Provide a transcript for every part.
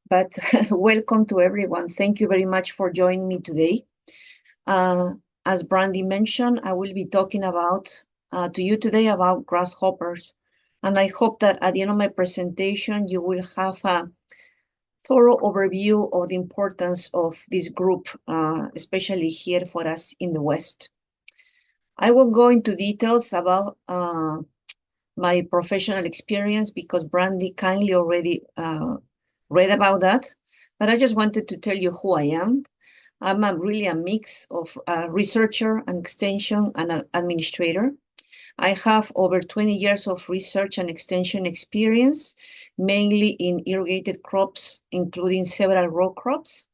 but welcome to everyone. Thank you very much for joining me today. As Brandy mentioned, I will be talking to you today about grasshoppers. And I hope that at the end of my presentation, you will have a thorough overview of the importance of this group, especially here for us in the West. I won't go into details about my professional experience because Brandy kindly already read about that, but I just wanted to tell you who I am. I'm really a mix of a researcher, an extension, and an administrator. I have over 20 years of research and extension experience, mainly in irrigated crops, including several row crops.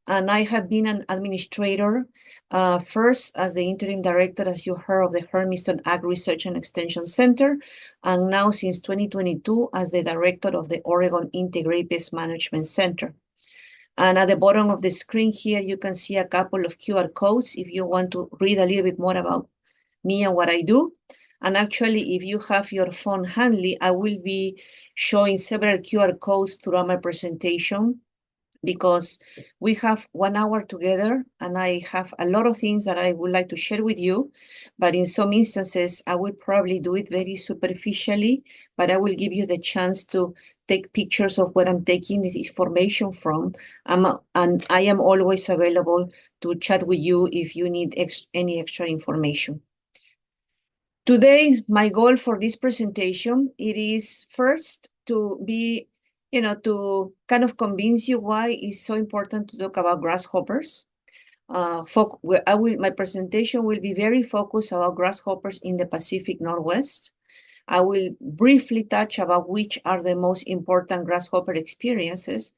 And I have been an administrator, first as the interim director, as you heard, of the Hermiston Ag Research and Extension Center, and now since 2022 as the director of the Oregon Integrated Pest Management Center. And at the bottom of the screen here, you can see a couple of QR codes if you want to read a little bit more about me and what I do. And actually, if you have your phone handy, I will be showing several QR codes throughout my presentation because we have 1 hour together and I have a lot of things that I would like to share with you. But in some instances, I will probably do it very superficially, but I will give you the chance to take pictures of where I'm taking this information from. And I am always available to chat with you if you need any extra information. Today, my goal for this presentation, it is first to be to kind of convince you why it's so important to talk about grasshoppers. My presentation will be very focused about grasshoppers in the Pacific Northwest. I will briefly touch about which are the most important grasshopper species,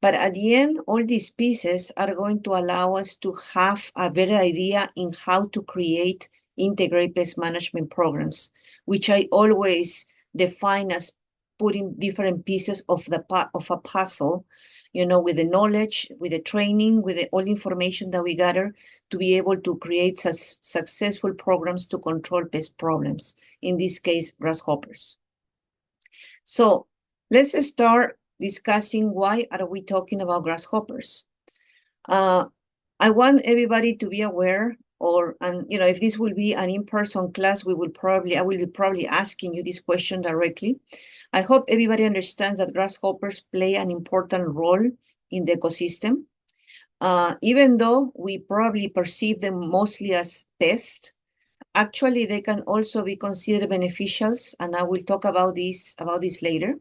but at the end, all these pieces are going to allow us to have a better idea in how to create integrated pest management programs, which I always define as putting different pieces of a puzzle, with the knowledge, with the training, with all information that we gather to be able to create such successful programs to control pest problems, in this case, grasshoppers. So let's start discussing why are we talking about grasshoppers. I want everybody to be aware, if this will be an in-person class, I will be probably asking you this question directly. I hope everybody understands that grasshoppers play an important role in the ecosystem. Even though we probably perceive them mostly as pests, actually they can also be considered beneficials, and I will talk about this later.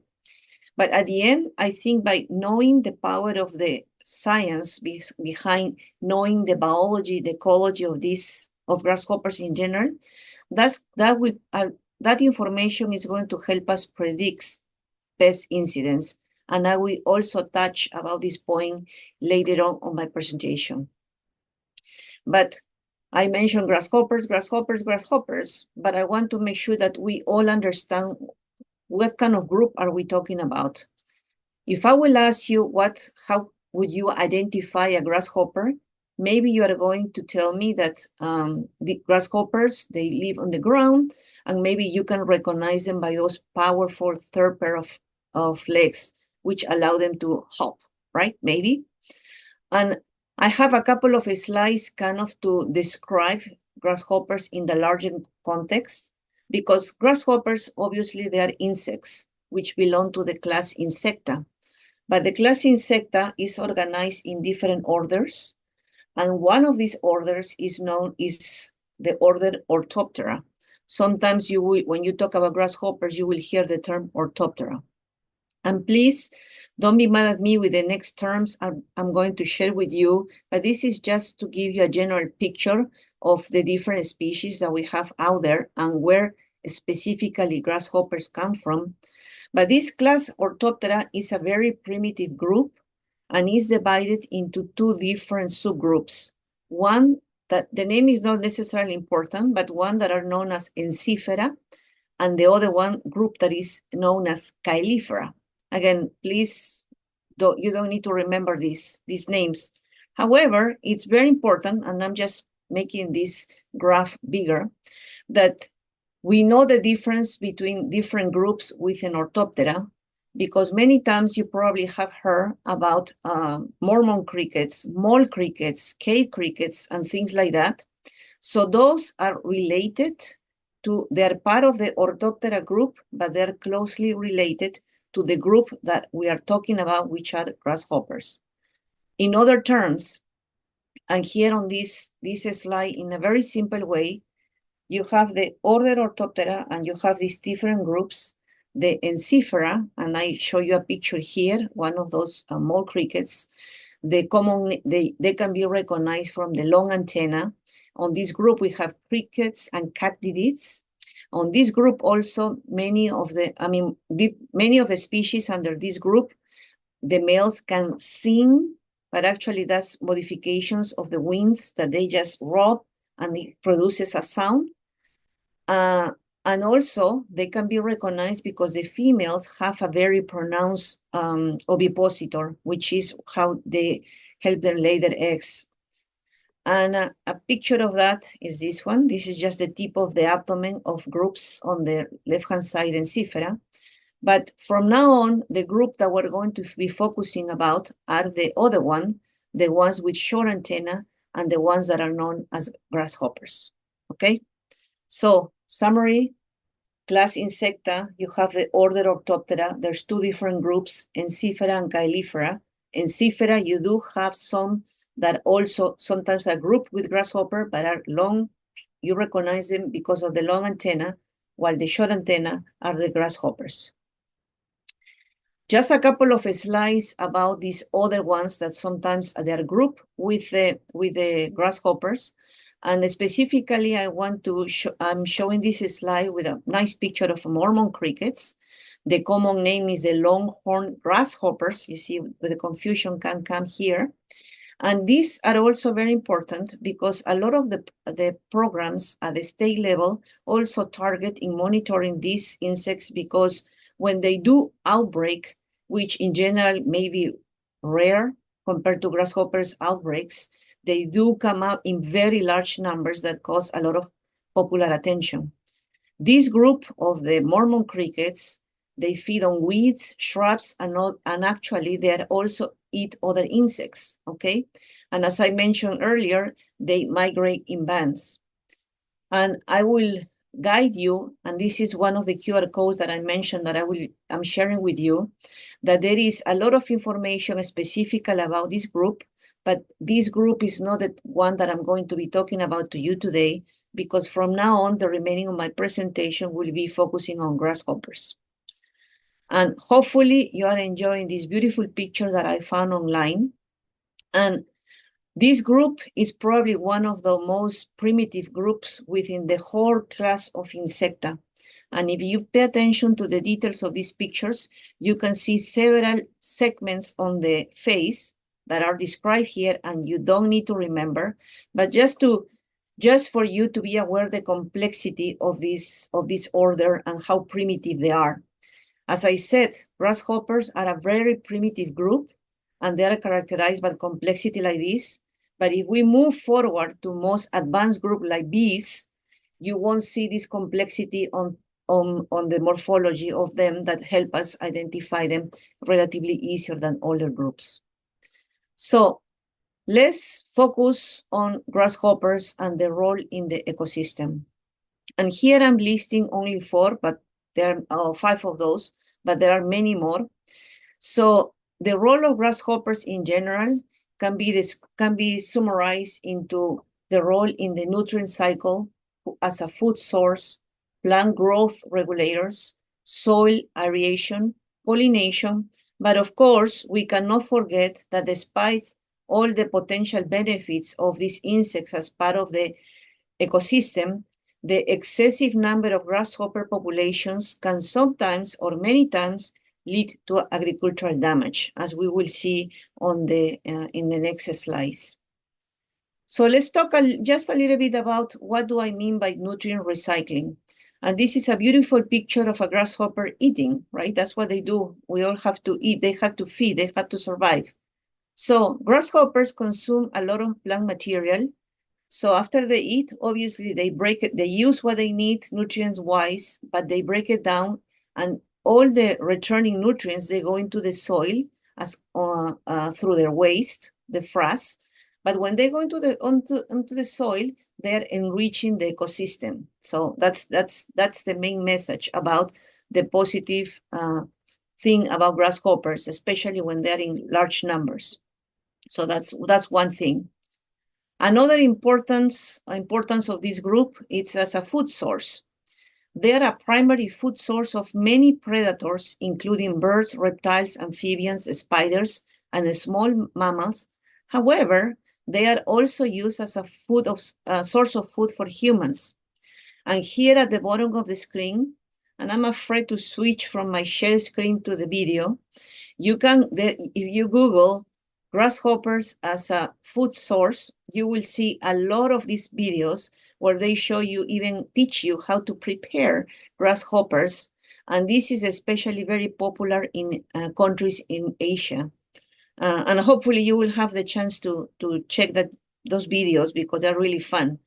But at the end, I think by knowing the power of the science behind knowing the biology, the ecology of grasshoppers in general, that information is going to help us predict pest incidents. And I will also touch about this point later on my presentation. But I mentioned grasshoppers, but I want to make sure that we all understand what kind of group are we talking about. If I will ask you how would you identify a grasshopper, maybe you are going to tell me that the grasshoppers, they live on the ground, and maybe you can recognize them by those powerful third pair of legs, which allow them to hop, right? Maybe. And I have a couple of slides kind of to describe grasshoppers in the larger context, because grasshoppers, obviously, they are insects, which belong to the class Insecta. But the class Insecta is organized in different orders. And one of these orders is the order Orthoptera. Sometimes when you talk about grasshoppers, you will hear the term Orthoptera. And please don't be mad at me with the next terms I'm going to share with you, but this is just to give you a general picture of the different species that we have out there and where specifically grasshoppers come from. But this class Orthoptera is a very primitive group and is divided into two different subgroups. One that the name is not necessarily important, but one that are known as Ensiphera, and the other one group that is known as Caelifera. Again, please, you don't need to remember these names. However, it's very important, and I'm just making this graph bigger, that we know the difference between different groups within Orthoptera, because many times you probably have heard about Mormon crickets, mole crickets, cave crickets, and things like that. So those are related they're part of the Orthoptera group, but they're closely related to the group that we are talking about, which are grasshoppers. In other terms, and here on this slide, in a very simple way, you have the order Orthoptera, and you have these different groups, the Ensiphera, and I show you a picture here, one of those mole crickets. They can be recognized from the long antenna. On this group, we have crickets and katydids. On this group also, many of the species under this group, the males can sing, but actually that's modifications of the wings that they just rub and it produces a sound. And also, they can be recognized because the females have a very pronounced ovipositor, which is how they help them lay their eggs. And a picture of that is this one. This is just the tip of the abdomen of groups on the left-hand side, Ensiphera. But from now on, the group that we're going to be focusing about are the other one, the ones with short antenna, and the ones that are known as grasshoppers, okay? So, summary, class Insecta, you have the order Orthoptera. There's two different groups, Ensiphera and Caelifera. Ensiphera, you do have some that also sometimes are grouped with grasshopper, but are long. You recognize them because of the long antenna, while the short antenna are the grasshoppers. Just a couple of slides about these other ones that sometimes they are grouped with the grasshoppers. And specifically, I'm showing this slide with a nice picture of Mormon crickets. The common name is the longhorn grasshoppers. You see, the confusion can come here. And these are also very important because a lot of the programs at the state level also target in monitoring these insects, because when they do outbreak, which in general may be rare compared to grasshoppers outbreaks, they do come out in very large numbers that cause a lot of popular attention. This group of the Mormon crickets, they feed on weeds, shrubs, and actually they also eat other insects, okay? And as I mentioned earlier, they migrate in bands. And I will guide you, and this is one of the QR codes that I mentioned that I'm sharing with you, that there is a lot of information specifically about this group, but this group is not the one that I'm going to be talking about to you today, because from now on, the remaining of my presentation will be focusing on grasshoppers. And hopefully you are enjoying this beautiful picture that I found online. And this group is probably one of the most primitive groups within the whole class of Insecta. And if you pay attention to the details of these pictures, you can see several segments on the face that are described here, and you don't need to remember, but just for you to be aware the complexity of this order and how primitive they are. As I said, grasshoppers are a very primitive group, and they are characterized by complexity like this. But if we move forward to most advanced group like bees, you won't see this complexity on the morphology of them that help us identify them relatively easier than older groups. So let's focus on grasshoppers and their role in the ecosystem. And here I'm listing only 4, but there are 5 of those, but there are many more. So the role of grasshoppers in general can be summarized into the role in the nutrient cycle as a food source, plant growth regulators, soil aeration, pollination. But of course, we cannot forget that despite all the potential benefits of these insects as part of the ecosystem, the excessive number of grasshopper populations can sometimes or many times lead to agricultural damage, as we will see on in the next slides. So let's talk just a little bit about what do I mean by nutrient recycling. And this is a beautiful picture of a grasshopper eating, right? That's what they do. We all have to eat. They have to feed. They have to survive. So grasshoppers consume a lot of plant material. So after they eat, obviously they break it. They use what they need nutrients-wise, but they break it down, and all the returning nutrients, they go into the soil as through their waste, the frass. But when they go into the soil, they're enriching the ecosystem. So that's the main message about the positive thing about grasshoppers, especially when they're in large numbers. So that's one thing. Another importance of this group is as a food source. They are a primary food source of many predators, including birds, reptiles, amphibians, spiders, and small mammals. However, they are also used as a source of food for humans. And here at the bottom of the screen, and I'm afraid to switch from my share screen to the video, if you Google grasshoppers as a food source, you will see a lot of these videos where they show you, even teach you how to prepare grasshoppers. And this is especially very popular in countries in Asia. And hopefully you will have the chance to check those videos because they're really fun.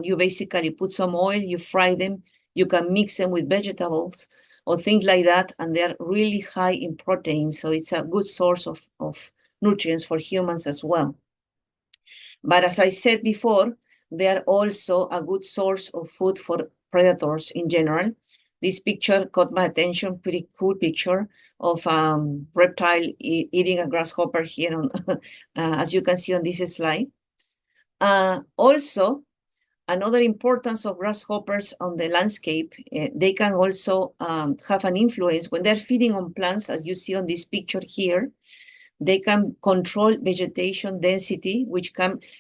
You basically put some oil, you fry them, you can mix them with vegetables or things like that, and they're really high in protein. So it's a good source of nutrients for humans as well. But as I said before, they are also a good source of food for predators in general. This picture caught my attention, pretty cool picture of reptile eating a grasshopper here, on, as you can see on this slide. Also, another importance of grasshoppers on the landscape, they can also have an influence when they're feeding on plants, as you see on this picture here. They can control vegetation density, which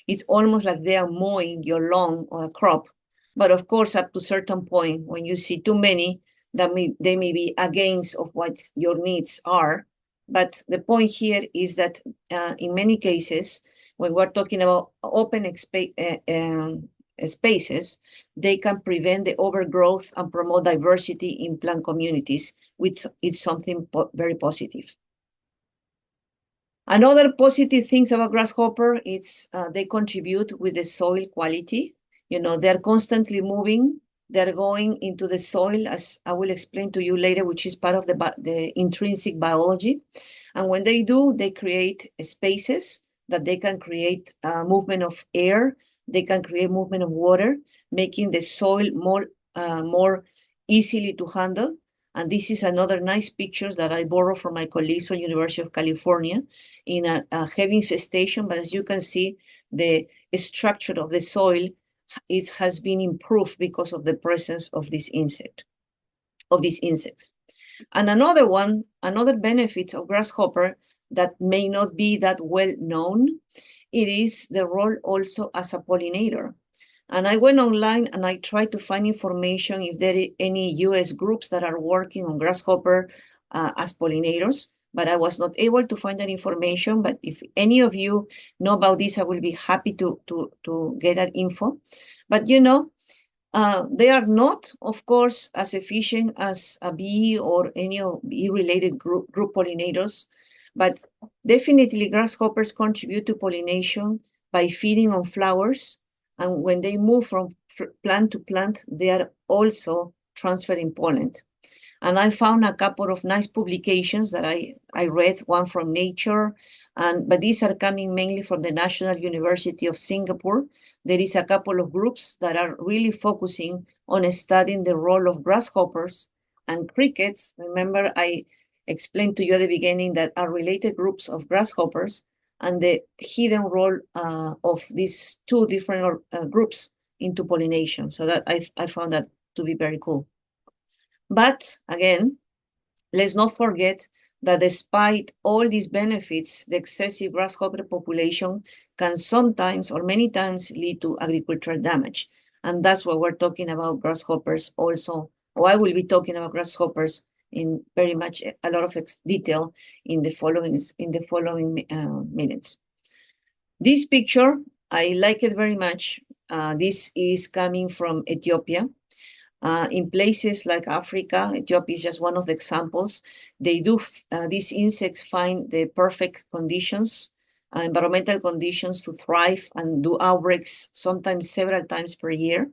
it's almost like they are mowing your lawn or a crop. But of course, up to a certain point, when you see too many, they may be against of what your needs are. But the point here is that in many cases, when we're talking about open spaces, they can prevent the overgrowth and promote diversity in plant communities, which is something very positive. Another positive things about grasshopper is they contribute with the soil quality. You know, they're constantly moving. They're going into the soil, as I will explain to you later, which is part of the intrinsic biology. And when they do, they create spaces that they can create movement of air. They can create movement of water, making the soil more easily to handle. And this is another nice picture that I borrowed from my colleagues from University of California in a heavy infestation. But as you can see, the structure of the soil has been improved because of the presence of these insects. And another benefit of grasshopper that may not be that well known, it is the role also as a pollinator. And I went online and I tried to find information if there are any US groups that are working on grasshopper as pollinators, but I was not able to find that information. But if any of you know about this, I will be happy to get that info. But you know, they are not, of course, as efficient as a bee or any of bee-related group pollinators, but definitely grasshoppers contribute to pollination by feeding on flowers. And when they move from plant to plant, they are also transferring pollen. And I found a couple of nice publications that I read, one from Nature, but these are coming mainly from the National University of Singapore. There is a couple of groups that are really focusing on studying the role of grasshoppers and crickets. Remember, I explained to you at the beginning that are related groups of grasshoppers and the hidden role of these two different groups into pollination. So that I found that to be very cool. But again, let's not forget that despite all these benefits, the excessive grasshopper population can sometimes or many times lead to agricultural damage. And that's why we're talking about grasshoppers also, or I will be talking about grasshoppers in very much a lot of detail in the following minutes. This picture, I like it very much. This is coming from Ethiopia. In places like Africa, Ethiopia is just one of the examples. These insects find the perfect conditions, environmental conditions to thrive and do outbreaks sometimes several times per year.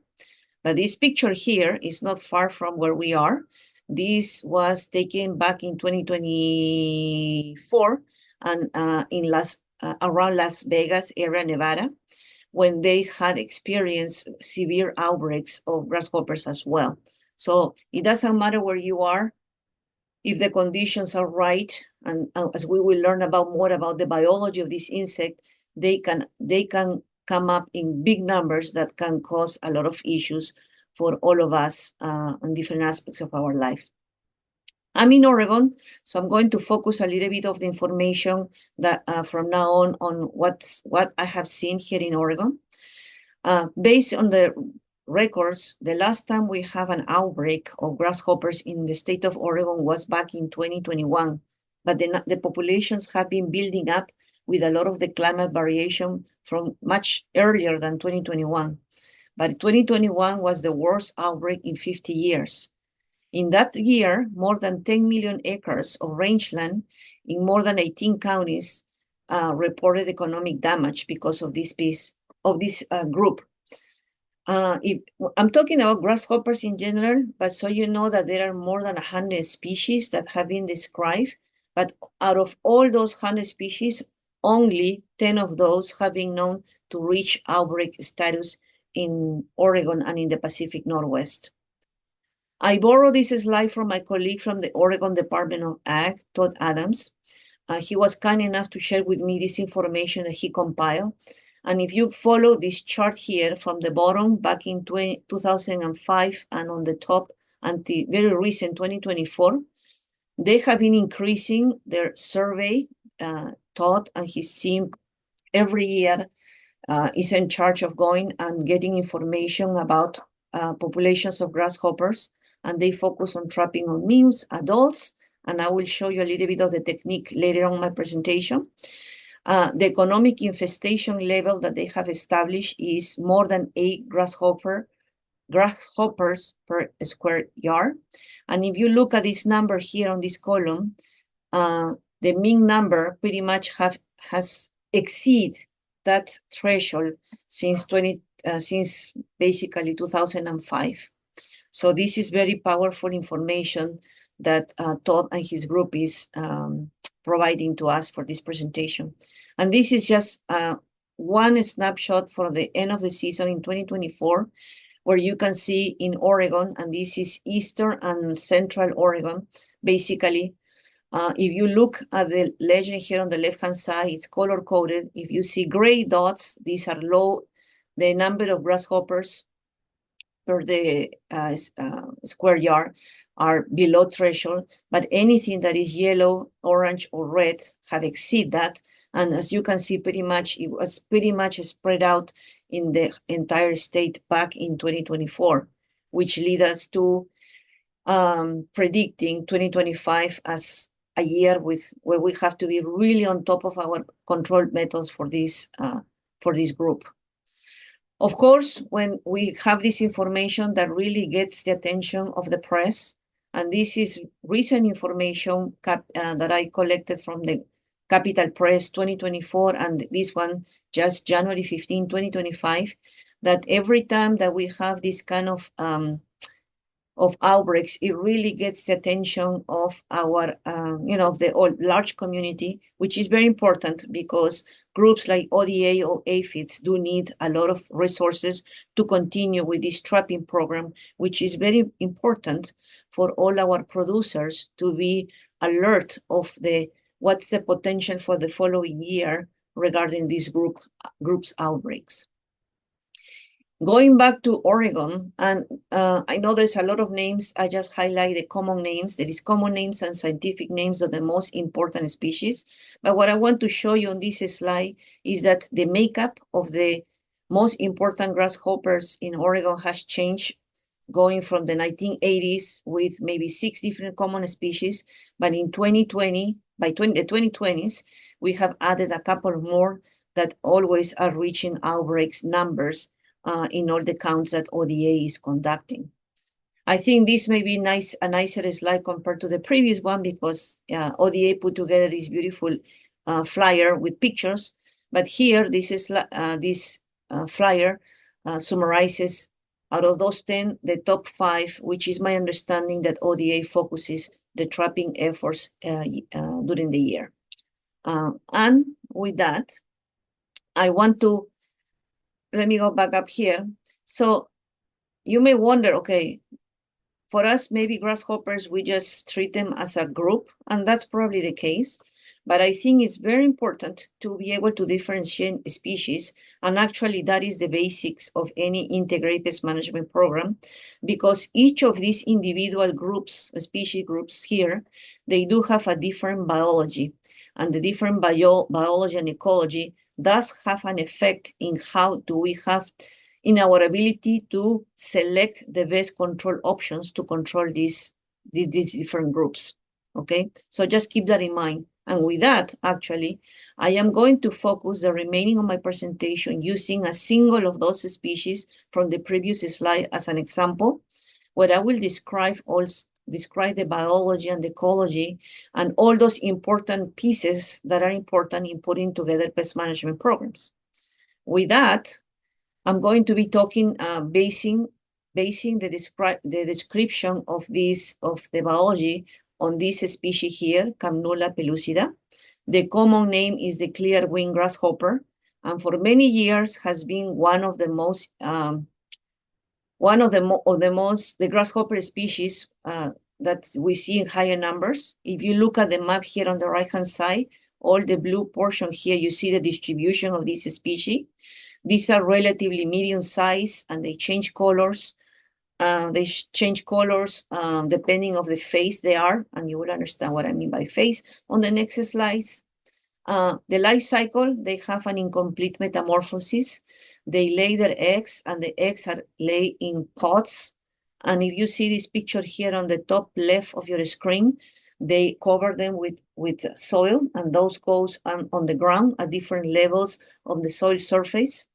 But this picture here is not far from where we are. This was taken back in 2024 and in around Las Vegas area, Nevada, when they had experienced severe outbreaks of grasshoppers as well. So it doesn't matter where you are, if the conditions are right, and as we will learn about more about the biology of this insect, they can come up in big numbers that can cause a lot of issues for all of us on different aspects of our life. I'm in Oregon, so I'm going to focus a little bit of the information that from now on what I have seen here in Oregon. Based on the records, the last time we have an outbreak of grasshoppers in the state of Oregon was back in 2021, but the populations have been building up with a lot of the climate variation from much earlier than 2021. But 2021 was the worst outbreak in 50 years. In that year, more than 10 million acres of rangeland in more than 18 counties reported economic damage because of this group. I'm talking about grasshoppers in general, but so you know that there are more than 100 species that have been described. But out of all those 100 species, only 10 of those have been known to reach outbreak status in Oregon and in the Pacific Northwest. I borrowed this slide from my colleague from the Oregon Department of Ag, Todd Adams. He was kind enough to share with me this information that he compiled. And if you follow this chart here from the bottom back in 2005 and on the top until very recent 2024, they have been increasing their survey. Todd and his team every year is in charge of going and getting information about populations of grasshoppers, and they focus on trapping on males, adults, and I will show you a little bit of the technique later on in my presentation. The economic infestation level that they have established is more than 8 grasshoppers per square yard. And if you look at this number here on this column, the mean number pretty much has exceeded that threshold since basically 2005. So this is very powerful information that Todd and his group is providing to us for this presentation. And this is just one snapshot for the end of the season in 2024, where you can see in Oregon, and this is Eastern and Central Oregon, basically. If you look at the legend here on the left-hand side, it's color-coded. If you see gray dots, these are low. The number of grasshoppers per the square yard are below threshold, but anything that is yellow, orange, or red have exceeded that. And as you can see, pretty much it was pretty much spread out in the entire state back in 2024, which lead us to predicting 2025 as a year where we have to be really on top of our control methods for this group. Of course, when we have this information that really gets the attention of the press, and this is recent information that I collected from the Capital Press 2024, and this one just January 15, 2025, that every time that we have this kind of outbreaks, it really gets the attention of our, the large community, which is very important because groups like ODA or aphids do need a lot of resources to continue with this trapping program, which is very important for all our producers to be alert of what's the potential for the following year regarding these groups outbreaks. Going back to Oregon, and I know there's a lot of names, I just highlight the common names. There is common names and scientific names of the most important species. But what I want to show you on this slide is that the makeup of the most important grasshoppers in Oregon has changed, going from the 1980s with maybe 6 different common species. But in 2020, by the 2020s, we have added a couple more that always are reaching outbreaks numbers in all the counts that ODA is conducting. I think this may be a nicer slide compared to the previous one because ODA put together this beautiful flyer with pictures. But here, this flyer summarizes Out of those 10, the top 5, which is my understanding that ODA focuses the trapping efforts during the year. And with that, I want to, let me go back up here. So you may wonder, okay, for us, maybe grasshoppers, we just treat them as a group, and that's probably the case. But I think it's very important to be able to differentiate species, and actually that is the basics of any integrated pest management program, because each of these individual groups, species groups here, they do have a different biology, and the different biology and ecology does have an effect in how do we have in our ability to select the best control options to control these different groups. Okay, so just keep that in mind. And with that, actually, I am going to focus the remaining of my presentation using a single of those species from the previous slide as an example, where I will describe the biology and the ecology and all those important pieces that are important in putting together pest management programs. With that, I'm going to be talking, basing the description of the biology on this species here, Camnula pellucida. The common name is the clear-winged grasshopper, and for many years has been one of the most the grasshopper species that we see in higher numbers. If you look at the map here on the right-hand side, all the blue portion here, you see the distribution of this species. These are relatively medium size, and they change colors. Depending of the phase they are, and you will understand what I mean by phase on the next slides. The life cycle, they have an incomplete metamorphosis. They lay their eggs, and the eggs are laid in pots. And if you see this picture here on the top left of your screen, they cover them with soil, and those goes on the ground at different levels of the soil surface.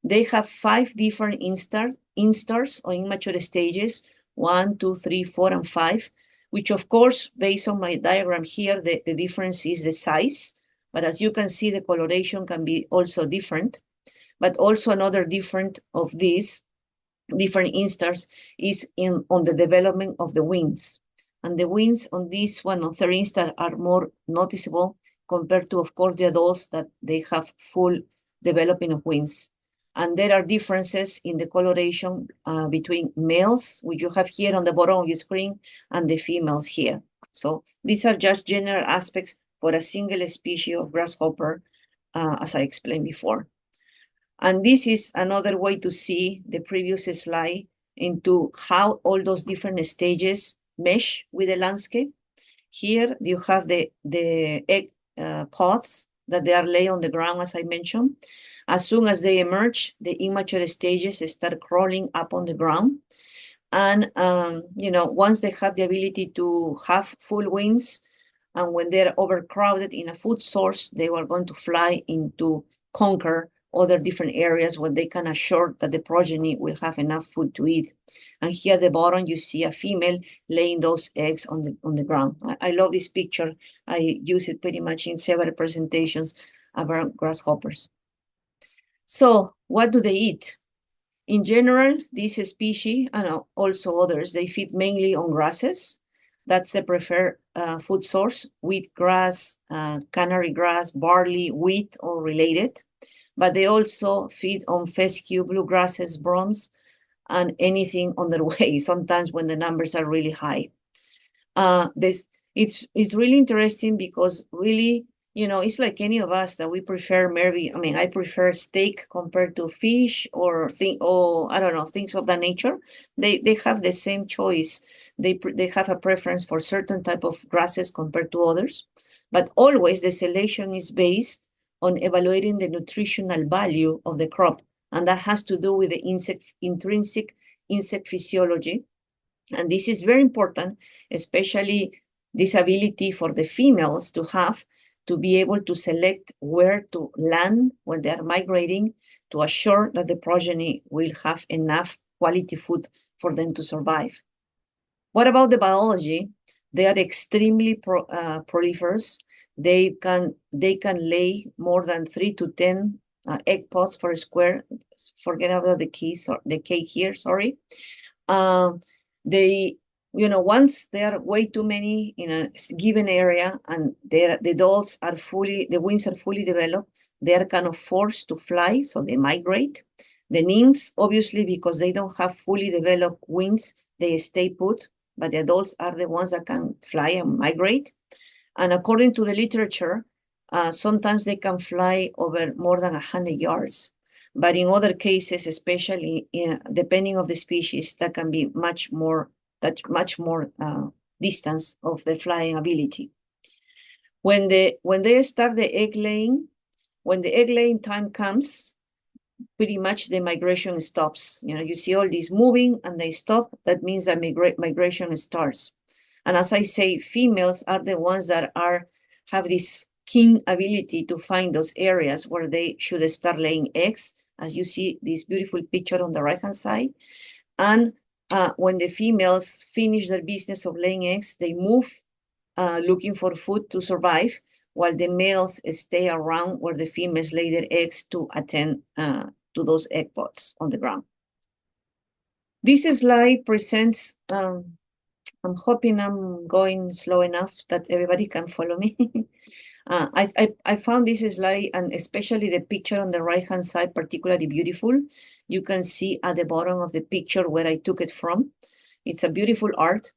They have 5 different instars or immature stages, 1, 2, 3, 4, and 5, which of course, based on my diagram here, the difference is the size. But as you can see, the coloration can be also different. But also another different of these different instars is on the development of the wings. And the wings on this one, on third instar, are more noticeable compared to, of course, the adults that they have full developing of wings. And there are differences in the coloration between males, which you have here on the bottom of your screen, and the females here. So these are just general aspects for a single species of grasshopper, as I explained before. And this is another way to see the previous slide into how all those different stages mesh with the landscape. Here you have the egg pods that they are laid on the ground, as I mentioned. As soon as they emerge, the immature stages start crawling up on the ground. And, once they have the ability to have full wings, and when they're overcrowded in a food source, they are going to fly into conquer other different areas where they can assure that the progeny will have enough food to eat. And here at the bottom, you see a female laying those eggs on the ground. I love this picture. I use it pretty much in several presentations about grasshoppers. So what do they eat? In general, this species, and also others, they feed mainly on grasses. That's the preferred food source: wheat grass, canary grass, barley, wheat, or related. But they also feed on fescue, bluegrasses, brooms, and anything on their way, sometimes when the numbers are really high. It's really interesting because really, it's like any of us that we prefer I prefer steak compared to fish or I don't know, things of that nature. They have the same choice. They have a preference for certain type of grasses compared to others, but always the selection is based on evaluating the nutritional value of the crop, and that has to do with the intrinsic insect physiology. And this is very important, especially this ability for the females to be able to select where to land when they are migrating, to assure that the progeny will have enough quality food for them to survive. What about the biology? They are extremely proliferous. They can lay more than 3 to 10 egg pods per square. Forget about the K here, sorry. They, once there are way too many in a given area and the wings are fully developed, they are kind of forced to fly, so they migrate. The nymphs, obviously, because they don't have fully developed wings, they stay put, but the adults are the ones that can fly and migrate. And according to the literature, sometimes they can fly over more than 100 yards. But in other cases, especially depending on the species, that can be much more distance of the flying ability. When they start the egg laying, when the egg laying time comes, pretty much the migration stops. You see all these moving and they stop. That means that migration starts. And as I say, females are the ones that have this keen ability to find those areas where they should start laying eggs, as you see this beautiful picture on the right-hand side. And when the females finish their business of laying eggs, they move looking for food to survive, while the males stay around where the females lay their eggs to attend to those egg pods on the ground. This slide presents, I'm hoping I'm going slow enough that everybody can follow me. I found this slide, and especially the picture on the right-hand side, particularly beautiful. You can see at the bottom of the picture where I took it from. It's a beautiful art.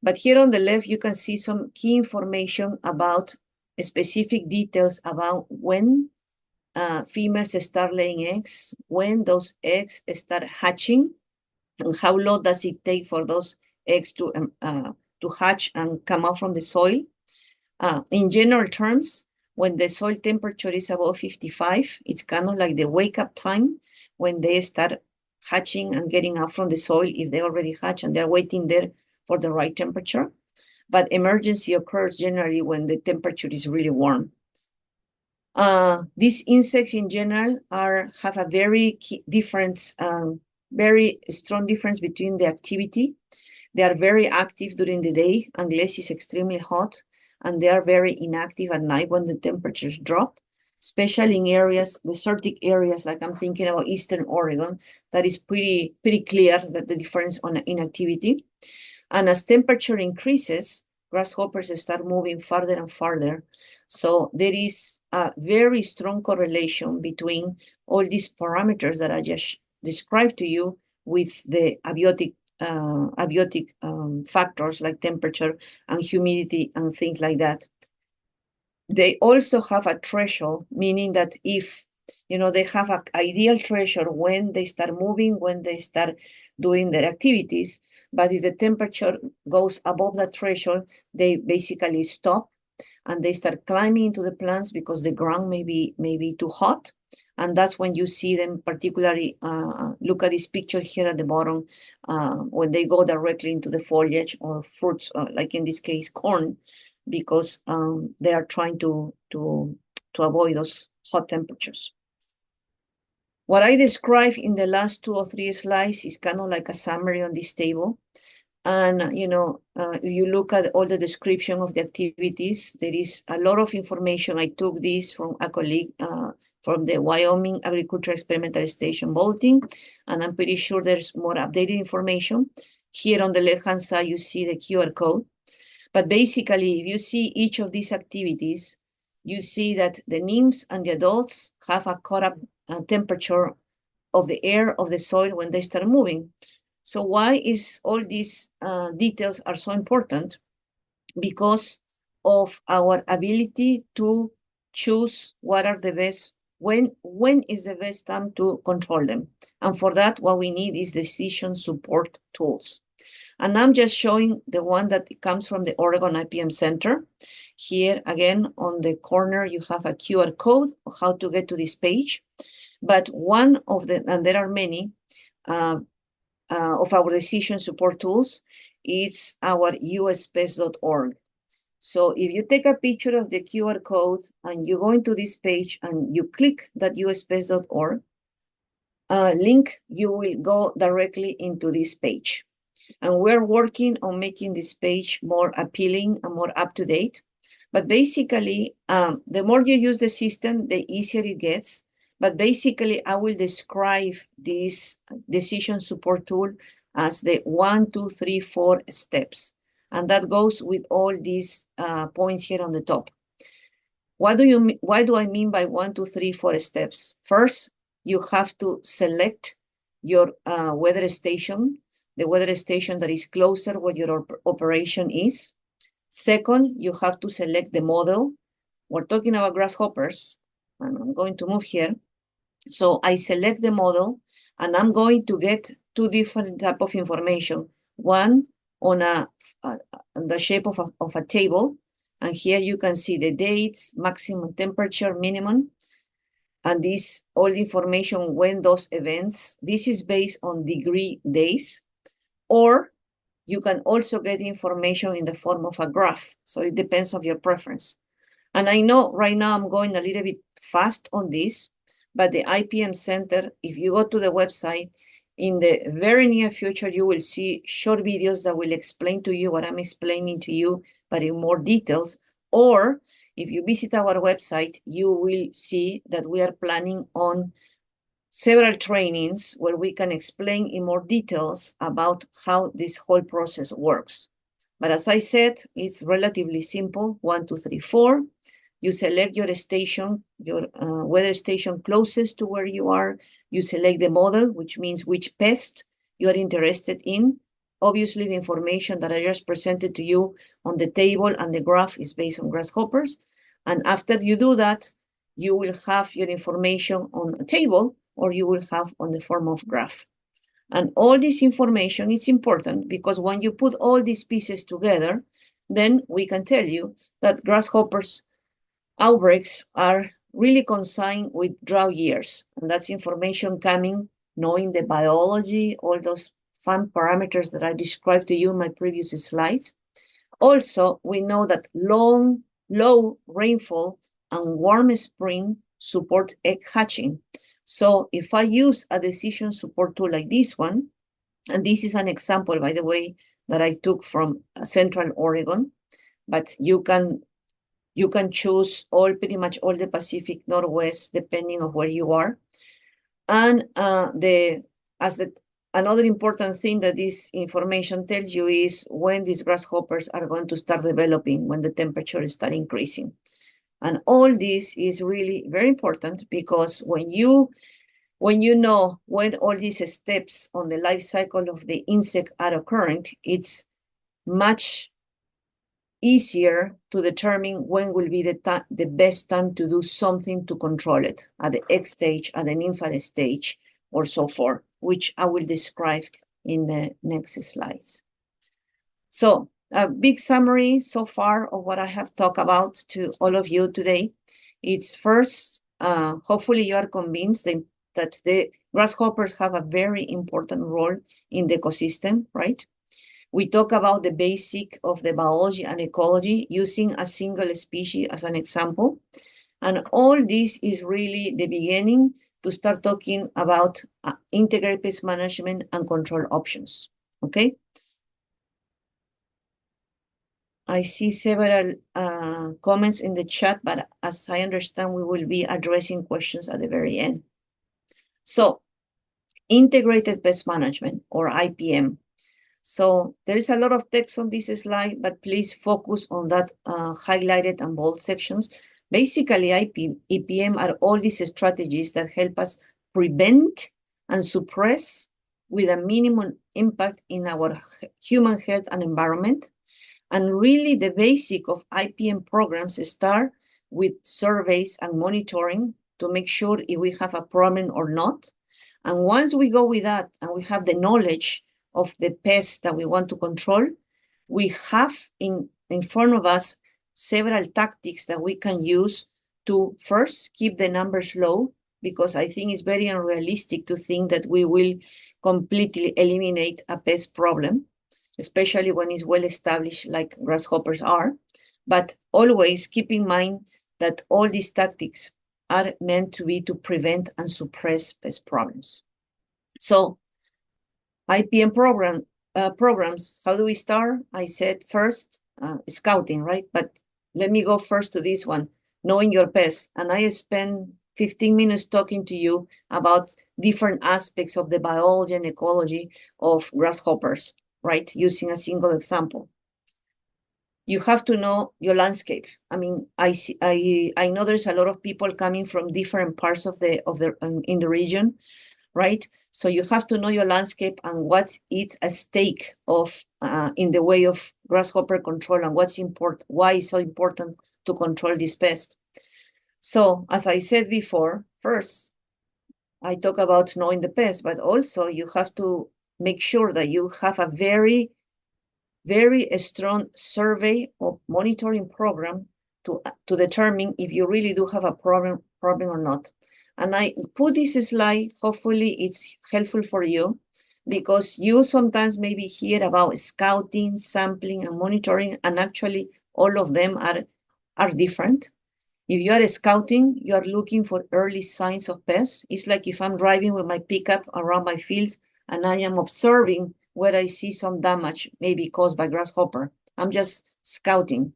But here on the left, you can see some key information about specific details about when females start laying eggs, when those eggs start hatching, and how long does it take for those eggs to hatch and come out from the soil. In general terms, when the soil temperature is above 55, it's kind of like the wake-up time when they start hatching and getting out from the soil if they already hatch and they're waiting there for the right temperature. But emergency occurs generally when the temperature is really warm. These insects in general have a very very strong difference between the activity. They are very active during the day unless it's extremely hot, and they are very inactive at night when the temperatures drop, especially in desertic areas like I'm thinking about Eastern Oregon. That is pretty clear that the difference in activity. And as temperature increases, grasshoppers start moving farther and farther. So there is a very strong correlation between all these parameters that I just described to you with the abiotic factors like temperature and humidity and things like that. They also have a threshold, meaning that if they have an ideal threshold when they start moving, when they start doing their activities, but if the temperature goes above that threshold, they basically stop and they start climbing into the plants because the ground may be too hot. And that's when you see them particularly, look at this picture here at the bottom, when they go directly into the foliage or fruits, like in this case, corn, because they are trying to avoid those hot temperatures. What I described in the last 2 or 3 slides is kind of like a summary on this table. And, if you look at all the description of the activities, there is a lot of information. I took this from a colleague from the Wyoming Agricultural Experimental Station bulletin, and I'm pretty sure there's more updated information. Here on the left-hand side, you see the QR code. But basically, if you see each of these activities, you see that the nymphs and the adults have a cut-up temperature of the air, of the soil when they start moving. So why is all these details are so important? Because of our ability to choose what are the best, when is the best time to control them. And for that, what we need is decision support tools. And I'm just showing the one that comes from the Oregon IPM Center. Here, again, on the corner, you have a QR code of how to get to this page. But one of the, and there are many, of our decision support tools is our uspest.org. So if you take a picture of the QR code and you go into this page and you click that uspest.org link, you will go directly into this page. And we're working on making this page more appealing and more up-to-date. But basically, the more you use the system, the easier it gets, But basically, I will describe this decision support tool as the 1, 2, 3, 4 steps. And that goes with all these points here on the top. Why do I mean by 1, 2, 3, 4 steps? First, you have to select your weather station, the weather station that is closer where your operation is. Second, you have to select the model. We're talking about grasshoppers, and I'm going to move here. So I select the model, and I'm going to get two different type of information. One on the shape of a table, and here you can see the dates, maximum temperature, minimum, and this all information when those events. This is based on degree days, or you can also get information in the form of a graph. So it depends on your preference. And I know right now I'm going a little bit fast on this, but the IPM Center, if you go to the website, in the very near future, you will see short videos that will explain to you what I'm explaining to you, but in more details. Or if you visit our website, you will see that we are planning on several trainings where we can explain in more details about how this whole process works. But as I said, it's relatively simple, 1, 2, 3, 4. You select your station, your weather station closest to where you are. You select the model, which means which pest you are interested in. Obviously, the information that I just presented to you on the table and the graph is based on grasshoppers. And after you do that, you will have your information on a table, or you will have on the form of graph. And all this information is important because when you put all these pieces together, then we can tell you that grasshoppers outbreaks are really consigned with drought years. And that's information coming, knowing the biology, all those fun parameters that I described to you in my previous slides. Also, we know that low rainfall and warm spring support egg hatching. So if I use a decision support tool like this one, and this is an example, by the way, that I took from Central Oregon, but you can choose pretty much all the Pacific Northwest, depending on where you are. And another important thing that this information tells you is when these grasshoppers are going to start developing, when the temperature start increasing. And all this is really very important because when you know when all these steps on the life cycle of the insect are occurring, it's much easier to determine when will be the best time to do something to control it at the egg stage, at the nymphal stage, or so forth, which I will describe in the next slides. So a big summary so far of what I have talked about to all of you today. It's first, hopefully you are convinced that the grasshoppers have a very important role in the ecosystem, right? We talk about the basic of the biology and ecology using a single species as an example. And all this is really the beginning to start talking about integrated pest management and control options, okay? I see several comments in the chat, but as I understand, we will be addressing questions at the very end. So, integrated pest management, or IPM. So there is a lot of text on this slide, but please focus on that highlighted and bold sections. Basically, IPM are all these strategies that help us prevent and suppress with a minimum impact in our human health and environment. And really the basic of IPM programs start with surveys and monitoring to make sure if we have a problem or not. And once we go with that and we have the knowledge of the pests that we want to control, we have in front of us several tactics that we can use to first keep the numbers low, because I think it's very unrealistic to think that we will completely eliminate a pest problem, especially when it's well established like grasshoppers are. But always keep in mind that all these tactics are meant to be to prevent and suppress pest problems. So IPM programs, how do we start? I said first, scouting, right? But let me go first to this one, knowing your pests. And I spend 15 minutes talking to you about different aspects of the biology and ecology of grasshoppers, right? Using a single example. You have to know your landscape. I mean, I know there's a lot of people coming from different parts of the in the region, right? So you have to know your landscape and what's at stake of in the way of grasshopper control and what's important, why it's so important to control this pest. So as I said before, first I talk about knowing the pest, but also you have to make sure that you have a very strong survey or monitoring program to determine if you really do have a problem or not. And I put this slide, hopefully it's helpful for you, because you sometimes maybe hear about scouting, sampling, and monitoring, and actually all of them are different. If you are scouting, you are looking for early signs of pests. It's like if I'm driving with my pickup around my fields and I am observing where I see some damage, maybe caused by grasshopper. I'm just scouting.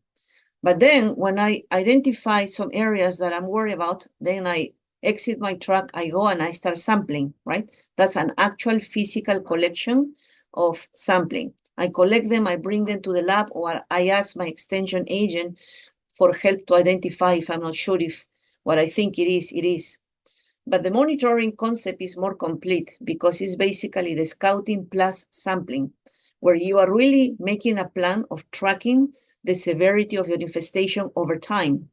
But then when I identify some areas that I'm worried about, then I exit my truck, I go and I start sampling, right? That's an actual physical collection of sampling. I collect them, I bring them to the lab, or I ask my extension agent for help to identify if I'm not sure if what I think it is. But the monitoring concept is more complete because it's basically the scouting plus sampling, where you are really making a plan of tracking the severity of your infestation over time.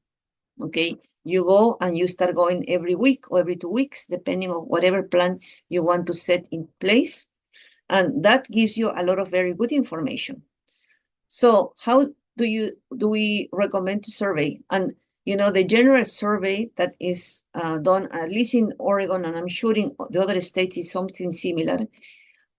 Okay, you go and you start going every week or every 2 weeks, depending on whatever plan you want to set in place. And that gives you a lot of very good information. So how do we recommend to survey? And the general survey that is done, at least in Oregon, and I'm sure in the other states is something similar.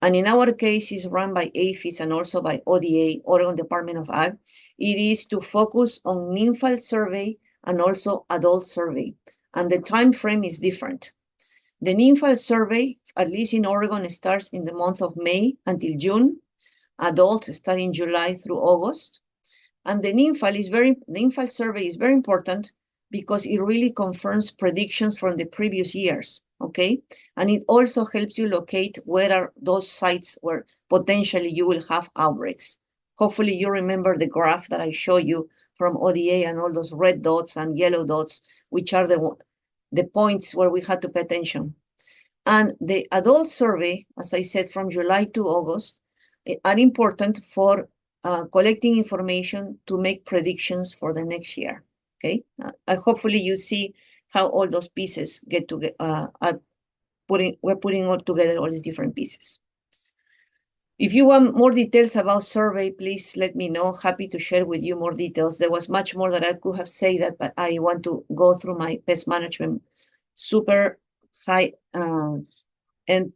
And in our case, is run by APHIS and also by ODA, Oregon Department of Ag. It is to focus on nymphal survey and also adult survey. And the time frame is different. The nymphal survey, at least in Oregon, starts in the month of May until June. Adults start in July through August. And the nymphal survey is very important because it really confirms predictions from the previous years, okay? And it also helps you locate where are those sites where potentially you will have outbreaks. Hopefully you remember the graph that I showed you from ODA and all those red dots and yellow dots, which are the points where we had to pay attention. And the adult survey, as I said, from July to August, are important for collecting information to make predictions for the next year. Okay, hopefully you see how all those pieces get to we're putting all together all these different pieces. If you want more details about survey, please let me know. Happy to share with you more details. There was much more that I could have said but I want to go through my pest management super high and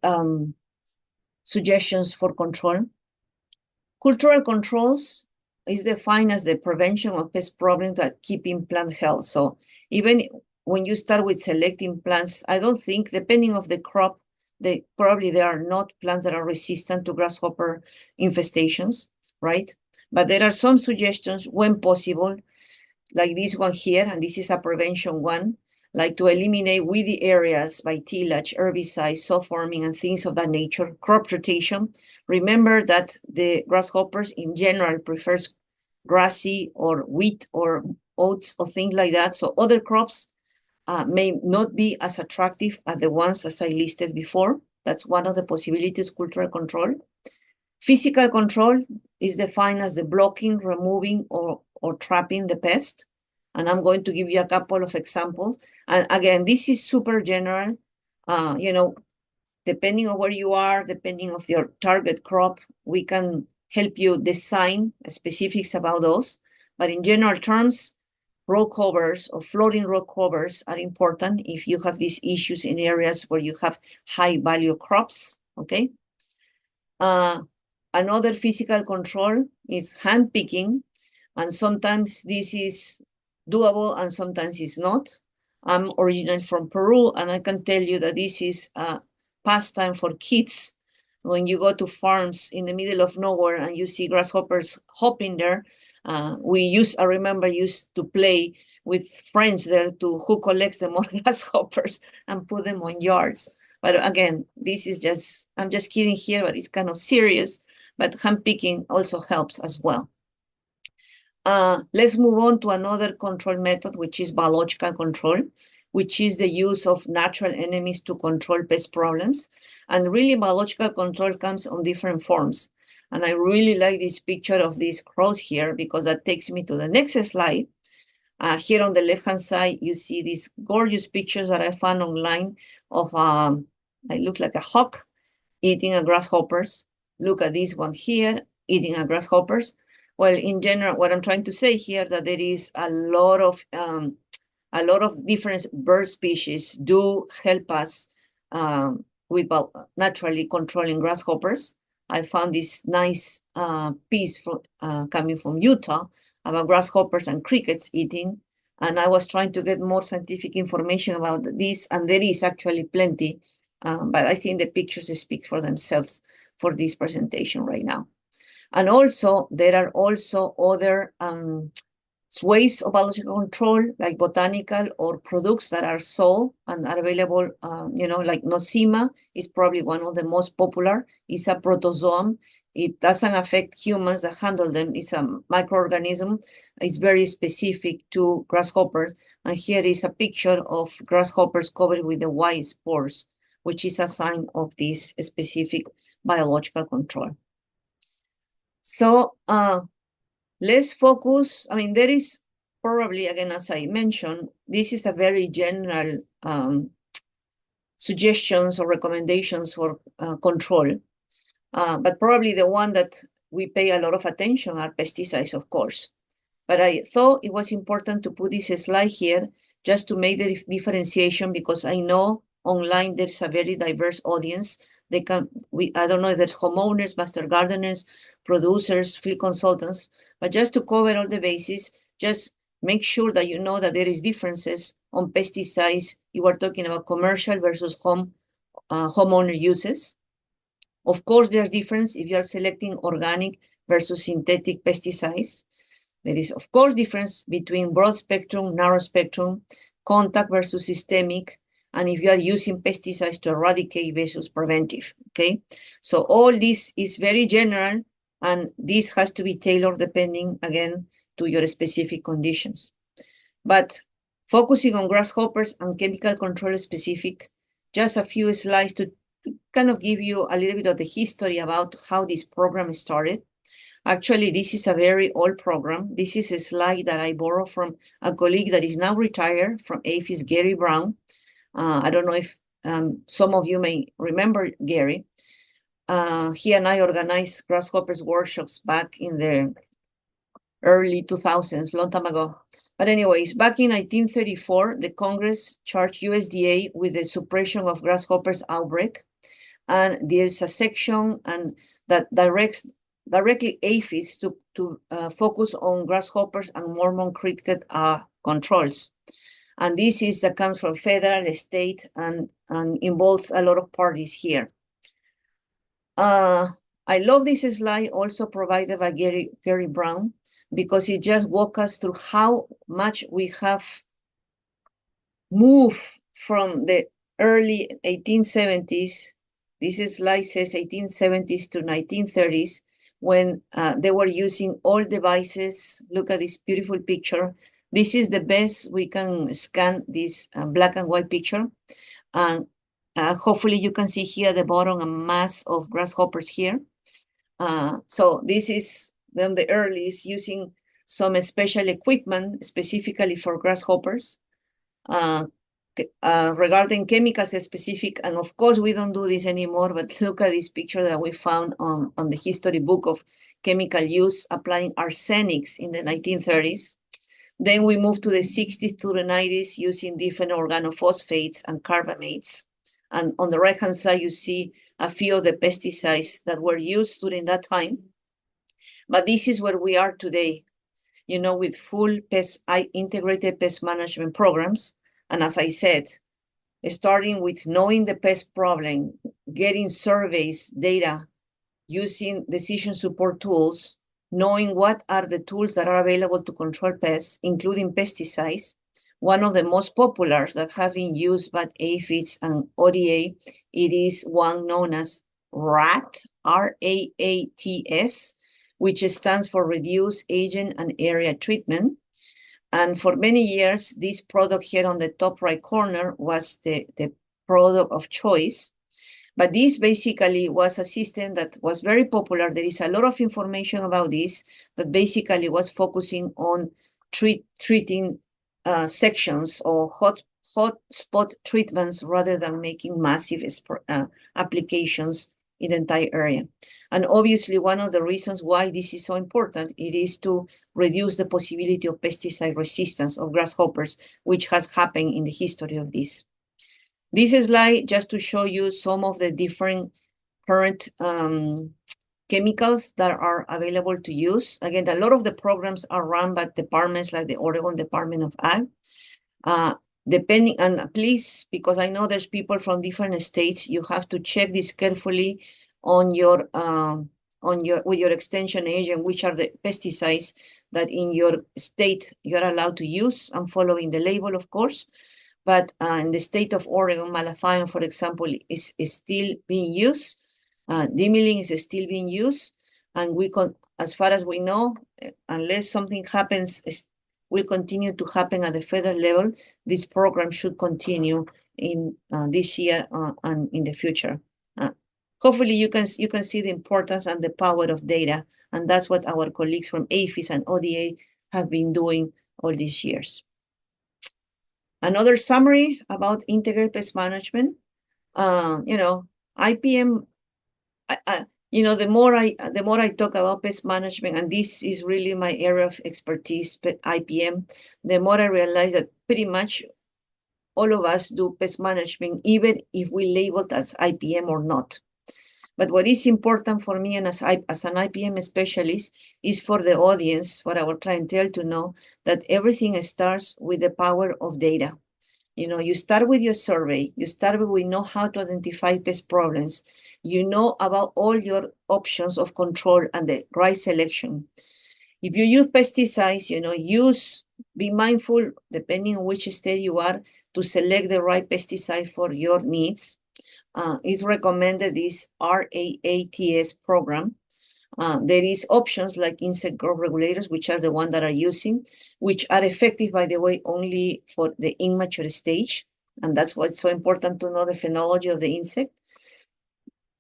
suggestions for control. Cultural controls is defined as the prevention of pest problems that keeping plant health. So even when you start with selecting plants, I don't think, depending on the crop, probably there are not plants that are resistant to grasshopper infestations, right? But there are some suggestions when possible, like this one here, and this is a prevention one, like to eliminate weedy areas by tillage, herbicides, soft forming, and things of that nature. Crop rotation. Remember that the grasshoppers in general prefers grassy or wheat or oats or things like that. So other crops may not be as attractive as the ones as I listed before. That's one of the possibilities, cultural control. Physical control is defined as the blocking, removing, or trapping the pest. And I'm going to give you a couple of examples. And again, this is super general. Depending on where you are, depending on your target crop, we can help you design specifics about those. But in general terms, row covers or floating row covers are important if you have these issues in areas where you have high value crops, okay? Another physical control is hand picking, and sometimes this is doable and sometimes it's not. I'm originally from Peru, and I can tell you that this is a pastime for kids, when you go to farms in the middle of nowhere and you see grasshoppers hopping there, I remember used to play with friends there to who collects the more grasshoppers and put them on yards. But again, I'm just kidding here, but it's kind of serious. But hand picking also helps as well. Let's move on to another control method, which is biological control, which is the use of natural enemies to control pest problems. And really, biological control comes on different forms. And I really like this picture of these crows here because that takes me to the next slide. Here on the left-hand side, you see these gorgeous pictures that I found online of, I look like a hawk eating a grasshoppers. Look at this one here, eating a grasshoppers. Well, in general, what I'm trying to say here that there is a lot of different bird species do help us with naturally controlling grasshoppers. I found this nice piece coming from Utah about grasshoppers and crickets eating, and I was trying to get more scientific information about this, and there is actually plenty, but I think the pictures speak for themselves for this presentation right now. And also, there are also other ways of biological control, like botanical or products that are sold and are available, like Nosema is probably one of the most popular. It's a protozoan. It doesn't affect humans that handle them. It's a microorganism. It's very specific to grasshoppers. And here is a picture of grasshoppers covered with the white spores, which is a sign of this specific biological control. So, let's focus. I mean, there is probably, again, as I mentioned, this is a very general suggestions or recommendations for control. But probably the one that we pay a lot of attention are pesticides, of course. But I thought it was important to put this slide here just to make the differentiation, because I know online there's a very diverse audience. I don't know if there's homeowners, master gardeners, producers, field consultants, but just to cover all the bases, just make sure that you know that there is differences on pesticides. You are talking about commercial versus homeowner uses. Of course, there's difference if you are selecting organic versus synthetic pesticides. There is, of course, difference between broad spectrum, narrow spectrum, contact versus systemic, and if you are using pesticides to eradicate versus preventive, okay? So all this is very general, and this has to be tailored depending, again, to your specific conditions. But focusing on grasshoppers and chemical control specific, just a few slides to kind of give you a little bit of the history about how this program started. Actually, this is a very old program. This is a slide that I borrowed from a colleague that is now retired from APHIS, Gary Brown. I don't know if some of you may remember Gary. He and I organized grasshoppers workshops back in the early 2000s, long time ago. But anyways, back in 1934, the Congress charged USDA with the suppression of grasshoppers outbreak. And there's a section that directly APHIS to focus on grasshoppers and Mormon cricket controls. And this that comes from federal, state, and involves a lot of parties here. I love this slide also provided by Gary Brown, because it just walks us through how much we have moved from the early 1870s. This slide says 1870s to 1930s, when they were using old devices. Look at this beautiful picture. This is the best we can scan this black and white picture. And hopefully you can see here at the bottom a mass of grasshoppers here. So this is then the earliest, using some special equipment specifically for grasshoppers. Regarding chemicals specific, and of course we don't do this anymore, but look at this picture that we found on the history book of chemical use applying arsenics in the 1930s. Then we moved to the 60s to the 90s using different organophosphates and carbamates. And on the right-hand side, you see a few of the pesticides that were used during that time. But this is where we are today, with full integrated pest management programs. And as I said, starting with knowing the pest problem, getting surveys, data, using decision support tools, knowing what are the tools that are available to control pests, including pesticides. One of the most popular that have been used by aphids and ODA, it is one known as RAT, R-A-A-T-S, which stands for Reduce Agent and Area Treatment. And for many years, this product here on the top right corner was the product of choice. But this basically was a system that was very popular. There is a lot of information about this that basically was focusing on treating sections or hot spot treatments rather than making massive applications in the entire area. And obviously, one of the reasons why this is so important, it is to reduce the possibility of pesticide resistance of grasshoppers, which has happened in the history of this. This slide just to show you some of the different current chemicals that are available to use. Again, a lot of the programs are run by departments like the Oregon Department of Ag. Depending, and please, because I know there's people from different states, you have to check this carefully on your with your extension agent, which are the pesticides that in your state you're allowed to use, and following the label, of course. But in the state of Oregon, malathion, for example, is still being used. Dimeline is still being used, and as far as we know, unless something happens, will continue to happen at the federal level. This program should continue in this year and in the future. Hopefully, you can see the importance and the power of data, and that's what our colleagues from APHIS and ODA have been doing all these years. Another summary about integrated pest management. IPM. The more I talk about pest management, and this is really my area of expertise, but IPM, the more I realize that pretty much all of us do pest management, even if we label it as IPM or not. But what is important for me and as an IPM specialist is for the audience, for our clientele to know that everything starts with the power of data. You start with your survey, you start with, we know how to identify pest problems, you know about all your options of control and the right selection. If you use pesticides, be mindful, depending on which state you are, to select the right pesticide for your needs. It's recommended this RAATS program. There is options like insect growth regulators, which are the ones that are using, which are effective, by the way, only for the immature stage. And that's why it's so important to know the phenology of the insect.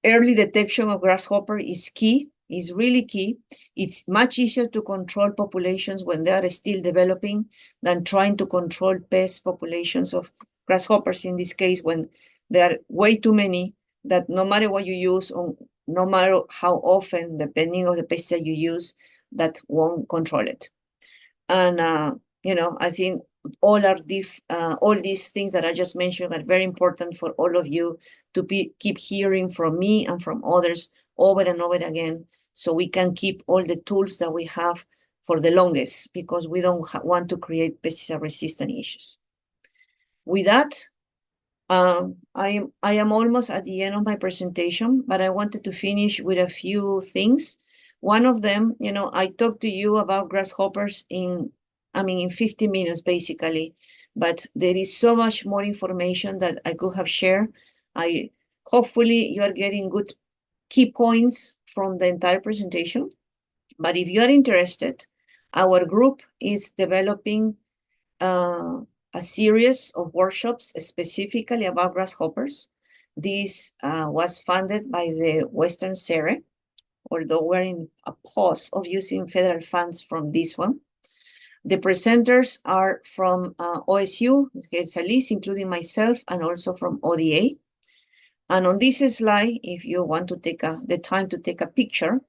Early detection of grasshopper is key, is really key. It's much easier to control populations when they are still developing than trying to control pest populations of grasshoppers, in this case, when there are way too many that no matter what you use, no matter how often, depending on the pesticide you use, that won't control it. And, I think all these things that I just mentioned are very important for all of you to keep hearing from me and from others over and over again, so we can keep all the tools that we have for the longest, because we don't want to create pesticide resistant issues. With that, I am almost at the end of my presentation, but I wanted to finish with a few things. One of them, I talked to you about grasshoppers in 50 minutes, basically, but there is so much more information that I could have shared. Hopefully you are getting good key points from the entire presentation. But if you are interested, our group is developing a series of workshops specifically about grasshoppers. This was funded by the Western SERE, although we're in a pause of using federal funds from this one. The presenters are from OSU, it's a list including myself, and also from ODA. And on this slide, if you want to take the time to take a picture,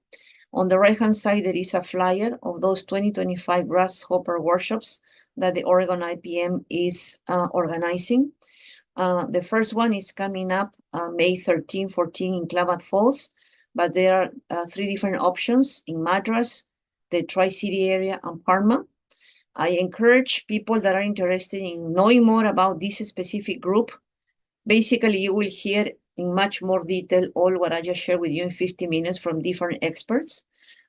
on the right-hand side, there is a flyer of those 2025 grasshopper workshops that the Oregon IPM is organizing. The first one is coming up May 13, 14 in Klamath Falls, but there are 3 different options in Madras, the Tri-City area, and Parma. I encourage people that are interested in knowing more about this specific group Basically, you will hear in much more detail all what I just shared with you in 50 minutes from different experts.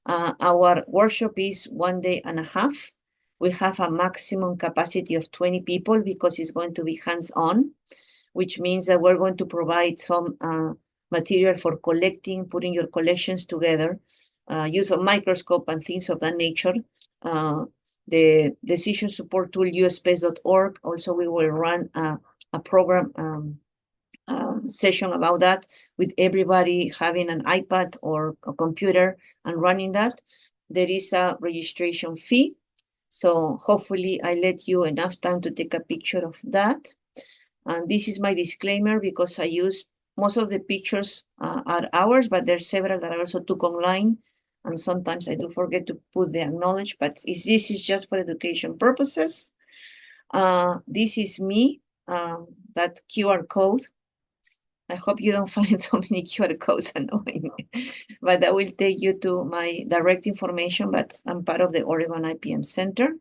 Our workshop is 1 day and a half. We have a maximum capacity of 20 people because it's going to be hands-on, which means that we're going to provide some material for collecting, putting your collections together, use of microscope and things of that nature. The decision support tool, usspace.org. Also, we will run a program session about that with everybody having an iPad or a computer and running that. There is a registration fee. So hopefully I let you enough time to take a picture of that. And this is my disclaimer because I use most of the pictures are ours, but there's several that I also took online. And sometimes I do forget to put the acknowledge, but this is just for education purposes. This is me, that QR code. I hope you don't find so many QR codes annoying, but that will take you to my direct information, but I'm part of the Oregon IPM Center.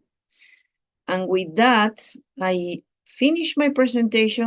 And with that, I finish my presentation.